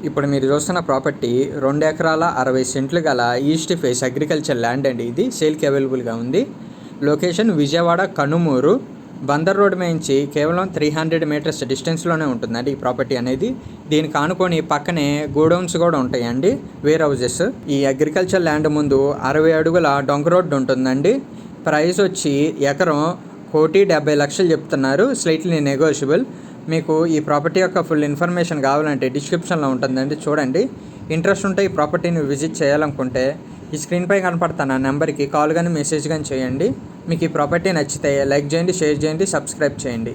ఇప్పుడు మీరు చూస్తున్న ప్రాపర్టీ 2 ఎకరాల 60 సెంట్లు గల ఈస్ట్ ఫేస్ అగ్రికల్చర్ ల్యాండ్ అండి. ఇది సేల్కి అవైలబుల్గా ఉంది. లొకేషన్ విజయవాడ కనుమూరు బందర్ రోడ్ నుంచి కేవలం 300 మీటర్స్ డిస్టెన్స్లోనే ఉంటుందండి ఈ ప్రాపర్టీ అనేది. దీనికి ఆనుకొని పక్కనే గోడౌన్స్ కూడా ఉంటాయండి, వేర్ హౌజెస్. ఈ అగ్రికల్చర్ ల్యాండ్ ముందు 60 అడుగుల డొంక రోడ్డు ఉంటుందండి. ప్రైస్ వచ్చి ఎకరం 1,70,00,000 చెప్తున్నారు, స్లైట్లీ నెగోషియబుల్. మీకు ఈ ప్రాపర్టీ యొక్క ఫుల్ ఇన్ఫర్మేషన్ కావాలంటే డిస్క్రిప్షన్లో ఉంటుందండి, చూడండి. ఇంట్రెస్ట్ ఉంటే ఈ ప్రాపర్టీని విజిట్ చేయాలనుకుంటే ఈ స్క్రీన్పై కనపడుతున్న నెంబర్కి కాల్ కానీ మెసేజ్ కానీ చేయండి. మీకు ఈ ప్రాపర్టీ నచ్చితే లైక్ చేయండి, షేర్ చేయండి, సబ్స్క్రైబ్ చేయండి.